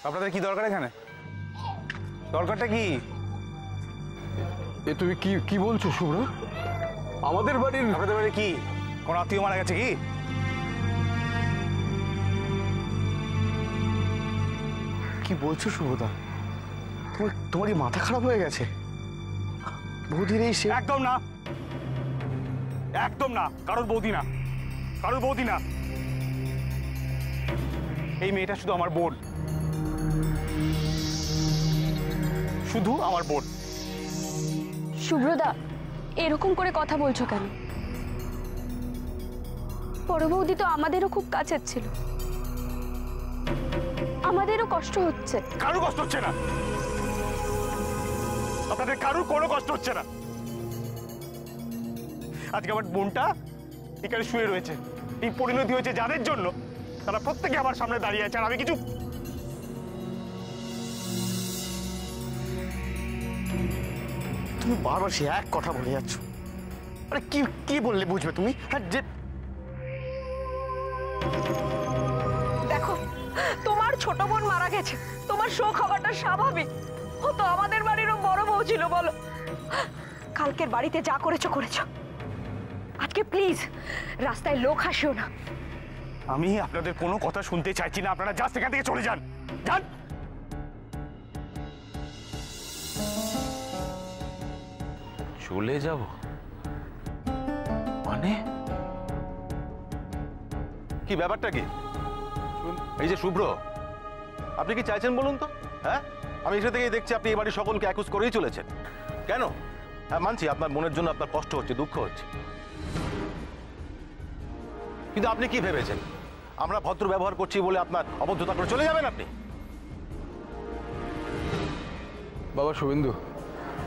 আপনাদের কি দরকার এখানে? দরকারটা কি? এ তুমি কি বলছো শুভ্র? আমাদের বাড়ির আপনাদের বাড়ি কি কোন আত্মীয় মারা গেছে কি? কি বলছো শুভদা? তোমার কি মাথা খারাপ হয়ে গেছে? বৌদির এই একদম না, একদম না। কারোর বৌদি না, কারোর বৌদি না। এই মেয়েটা শুধু আমার বোন, শুধু আমার বোন। শুভ্রদা, এরকম করে কথা বলছো কেন? বড় বৌদি তো আমাদেরও খুব কাছের ছিল, আমাদেরও কষ্ট হচ্ছে। কারো কষ্ট হচ্ছে না, আপনাদের কারোর কোনো কষ্ট হচ্ছে না। আজকে আমার বোনটা এখানে শুয়ে রয়েছে, এই পরিণতি হয়েছে যাদের জন্য, তারা প্রত্যেকে আমার সামনে দাঁড়িয়ে আছে, আর আমি কিছু তুমি বারবার সে এক কথা বলে যাচ্ছ। আরে কি বললে বুঝবে তুমি? হ্যাঁ, যে দেখো, তোমার ছোট বোন মারা গেছে, তোমার শোক হওয়াটা স্বাভাবিক। ও তো আমাদের বাড়িরও বড় বউ ছিল। বলো, কালকের বাড়িতে যা করেছো করেছো, আজকে প্লিজ রাস্তায় লোক হাসিও না। আমি আপনাদের কোনো কথা শুনতে চাইছি না, আপনারা জাস্ট এখান থেকে চলে যান, যান। চলে যাব মানে? কি ব্যাপারটা কি? এই যে শুভ্র, আপনি কি চাইছেন বলুন তো? হ্যাঁ, আমি এসে থেকেই দেখছি আপনি এই বাড়ির সকলকে অ্যাকুজ করেই চলেছেন। কেন? হ্যাঁ, মানছি আপনার মনের জন্য আপনার কষ্ট হচ্ছে, দুঃখ হচ্ছে, কিন্তু আপনি কি ভেবেছেন আমরা ভদ্র ব্যবহার করছি বলে আপনার অবদ্ধতা করে চলে যাবেন আপনি? বাবা শুভেন্দু,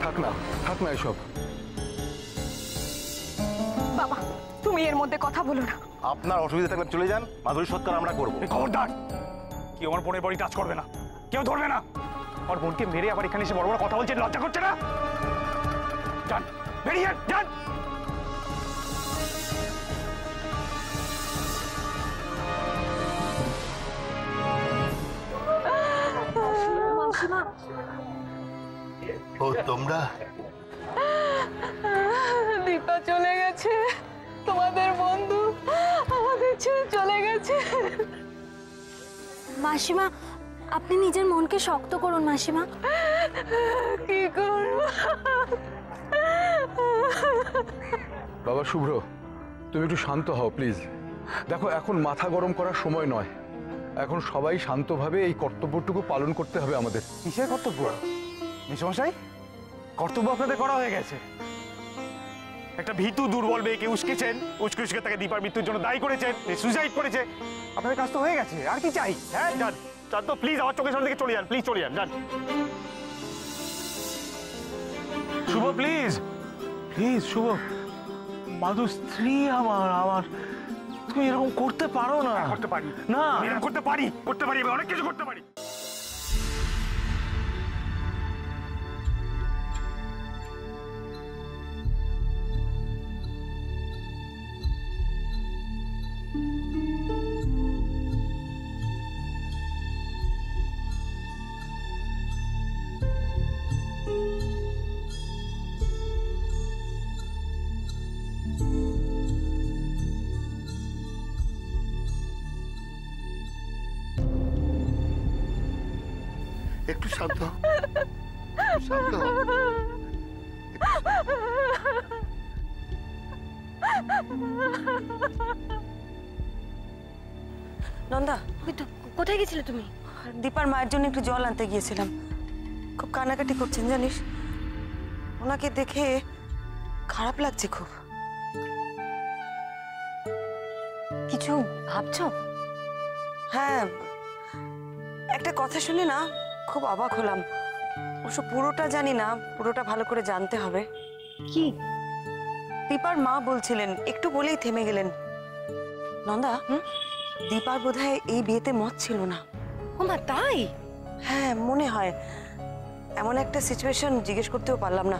থাক না এসব। বাবা, তুমি এর মধ্যে কথা বলো না। আপনার অসুবিধা থাকলে চলে যান, মাধুরী সৎকার আমরা করবো। খবরদার, কেউ আমার বোনের বডি টাচ করবে না, কেউ ধরবে না। আমার বোনকে মেরে আবার এখানে এসে বড় বড় কথা বলছেন, লজ্জা করছে না? যান, বেরিয়ে যান। ও তোমরা? দীপা চলে গেছে, তোমাদের বন্ধু আমাদের ছেড়ে চলে গেছে। মাসিমা, আপনি নিজের মনকে শক্ত করুন মাসিমা। কি করব? বাবা শুভ্র, তুমি একটু শান্ত হও প্লিজ। দেখো, এখন মাথা গরম করার সময় নয়, এখন সবাই শান্তভাবে এই কর্তব্যটুকু পালন করতে হবে আমাদের। কিসের কর্তব্য মেসমশাই? কর্তব্য আপনাদের করা হয়ে গেছে। একটা ভীতু দুর্বল মেয়েকে উস্কেছেন, উস্কে তাকে দীপার মৃত্যুর জন্য দায়ী করেছেন, সুইসাইড করেছে। আপনাদের কাজ তো হয়ে গেছে, আর কি চাই? হ্যাঁ, যান যান তো প্লিজ, আমার চোখের সামনে থেকে চলে যান, প্লিজ চলে যান, যান। শুভ প্লিজ, প্লিজ শুভ, মাধু স্ত্রী আমার, তুমি এরকম করতে পারো না। করতে পারি না, এরকম করতে পারি, আমি অনেক কিছু করতে পারি। একটু শান্ত হও, শান্ত হও। নন্দা, কোথায় গেছিলে তুমি? দীপার মায়ের জন্য একটু জল আনতে গিয়েছিলাম। খুব কান্নাকাটি করছেন জানিস, ওনাকে দেখে খারাপ লাগছে খুব। কিছু ভাবছো? হ্যাঁ, একটা কথা শুনে না খুব অবাক হলাম। অবশ্য পুরোটা জানি না, পুরোটা ভালো করে জানতে হবে। কি? দীপার মা বলছিলেন, একটু বলেই থেমে গেলেন। নন্দা, দীপার বোধহয় এই বিয়েতে মত ছিল না। ও মা, তাই? হ্যাঁ, মনে হয়। এমন একটা সিচুয়েশন জিজ্ঞেস করতেও পারলাম না,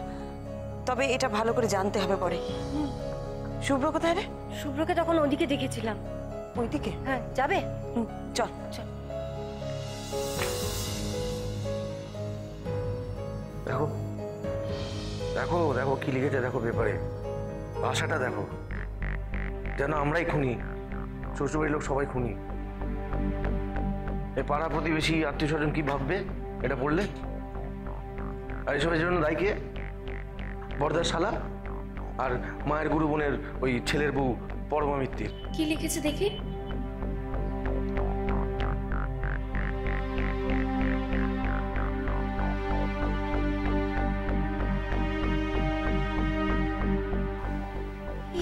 তবে এটা ভালো করে জানতে হবে পরে। শুভ্র কোথায় রে? শুভ্রকে তখন ওদিকে দেখেছিলাম। ওইদিকে? হ্যাঁ, যাবে? চল চল। দেখো দেখো কি লিখেছে, দেখো পেপারে ভাষাটা দেখো, যেন আমরাই খুনি, শ্বশুরবাড়ির লোক সবাই খুনি। এই পাড়া প্রতিবেশী আত্মীয় স্বজন কি ভাববে এটা পড়লে? আর এসবের জন্য দায়ী কে? বর্দার শালা আর মায়ের গুরু বোনের ওই ছেলের বউ পরমা মিত্তির। কি লিখেছে দেখি?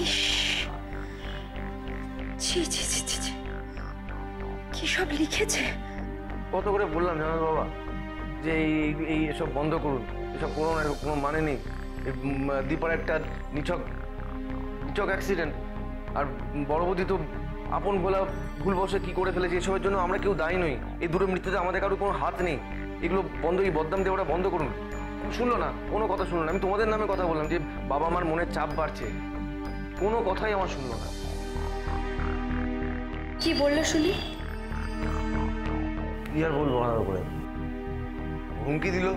ইস, ছি ছি ছি ছি ছি, কি সব লিখেছে! কত করে বললাম জানো বাবা যে এই এসব বন্ধ করুন, এসব করো না, কোনো মানে নেই। দীপার একটা নিছক অ্যাক্সিডেন্ট, আর বড় বৌদি তো আপন বলা ভুলবশে কি করে ফেলেছে, এসবের জন্য আমরা কেউ দায়ী নই। এই দুটো মৃত্যুতে আমাদের কারো কোনো হাত নেই। এগুলো বন্ধ, এই বদনাম দেওয়াটা বন্ধ করুন। শুনলো না, কোনো কথা শুনলো না। আমি তোমাদের নামে কথা বললাম যে বাবা মার মনের চাপ বাড়ছে, কোনো কথাই আমার শুনলো না। কি বললো শুনি? কি আর বলবো, ওনার উপরে হুমকি দিল।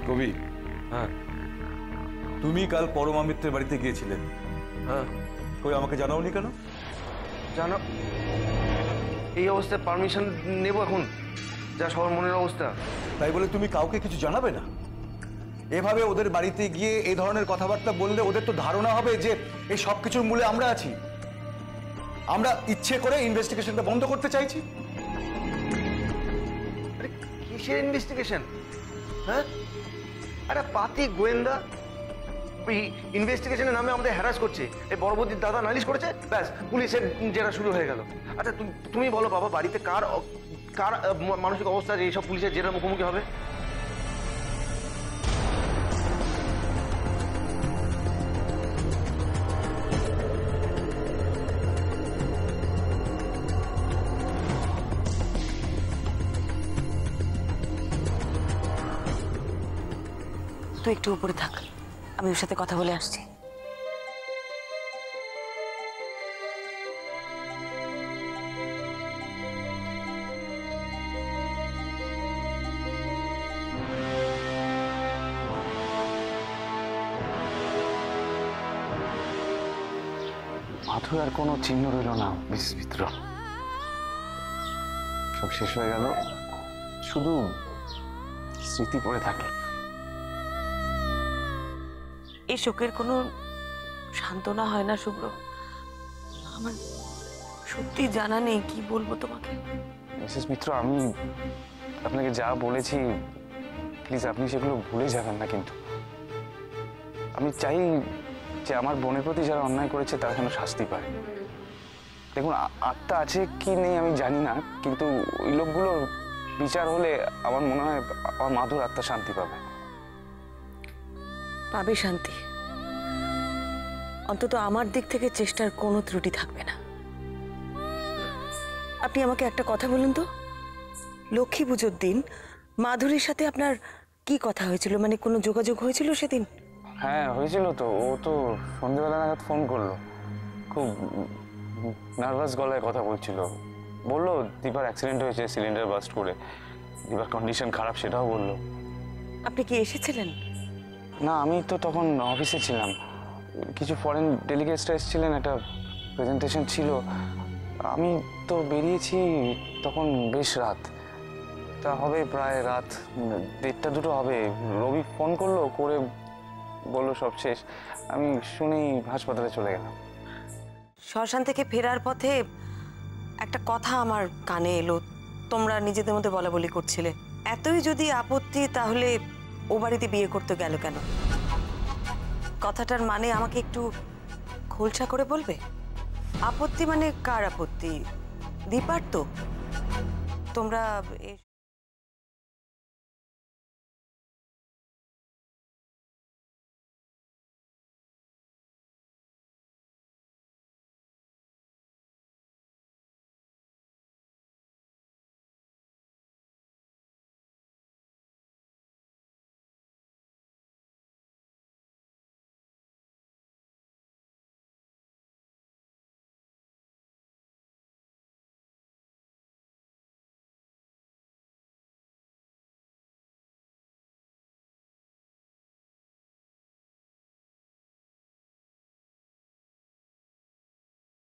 কবি, হ্যাঁ তুমি কাল পরমা মিত্রের বাড়িতে গিয়েছিলে, হ্যাঁ, কই আমাকে জানাওনি কেন? জানো এই অবস্থায় পারমিশন নেব এখন, যা সবার মনের অবস্থা। তাই বলে তুমি কাউকে কিছু জানাবে না? এভাবে ওদের বাড়িতে গিয়ে এই ধরনের কথাবার্তা বললে ওদের তো ধারণা হবে যে এই সব কিছুর মূলে আমরা আছি, আমরা ইচ্ছে করে ইনভেস্টিগেশনটা বন্ধ করতে চাইছি। আরে কিসের ইনভেস্টিগেশন? হ্যাঁ, আরে পাতি গোয়েন্দা ইনভেস্টিগেশনের নামে আমাদের হ্যারাস করছে। এই বড়বদির দাদা নালিশ করেছে, ব্যাস পুলিশের জেরা শুরু হয়ে গেল। আচ্ছা তুমি বলো বাবা, বাড়িতে কার কার মানসিক অবস্থা যে এইসব পুলিশের জেরার মুখোমুখি হবে? তুই একটু উপরে থাক, আমি ওর সাথে কথা বলে আসছি। মাথুর আর কোনো চিহ্ন রইল না মিসেস মিত্র, সব শেষ হয়ে গেল, শুধু স্মৃতি পড়ে থাকলো। এই শোকের কোনো সান্ত্বনা হয় না শুভ্র। আমার সত্যি জানা নেই কি বলবো তোমাকে। মিসেস মিত্র, আমি আপনাকে যা বলেছি প্লিজ আপনি সেগুলো ভুলে যাবেন না। কিন্তু আমি চাই যে আমার বোনের প্রতি যারা অন্যায় করেছে তারা যেন শাস্তি পায়। দেখুন, আত্মা আছে কি নেই আমি জানি না, কিন্তু ওই লোকগুলোর বিচার হলে আমার মনে হয় আমার মাধুর আত্মা শান্তি পাবে। পাবে শান্তি, অন্তত আমার দিক থেকে চেষ্টার কোনো ত্রুটি থাকবে না। আপনি আমাকে একটা কথা বলুন তো, লক্ষ্মী পুজোর দিন মাধুরীর সাথে আপনার কি কথা হয়েছিল? মানে কোনো যোগাযোগ হয়েছিল সেদিন? হ্যাঁ হয়েছিল তো, ও তো সন্ধ্যেবেলা নাগাদ ফোন করলো, খুব নার্ভাস গলায় কথা বলছিল। বললো দীপার অ্যাক্সিডেন্ট হয়েছে সিলিন্ডার বাস্ট করে, দীপার কন্ডিশন খারাপ সেটাও বললো। আপনি কি এসেছিলেন? না, আমি তো তখন অফিসে ছিলাম, কিছু ফরেন ডেলিগেটসরা এসেছিলেন, একটা প্রেজেন্টেশন ছিল। আমি তো বেরিয়েছি তখন বেশ রাত, তা হবে প্রায় রাত 1:30-2 হবে। রবি ফোন করলো, করে বললো সব শেষ। আমি শুনেই হাসপাতালে চলে গেলাম। শ্মশান থেকে ফেরার পথে একটা কথা আমার কানে এলো, তোমরা নিজেদের মধ্যে বলা বলি করছিলে। এতই যদি আপত্তি তাহলে ও বাড়িতে বিয়ে করতে গেল কেন? কথাটার মানে আমাকে একটু খোলসা করে বলবে। আপত্তি মানে কার আপত্তি? দীপার তো। তোমরা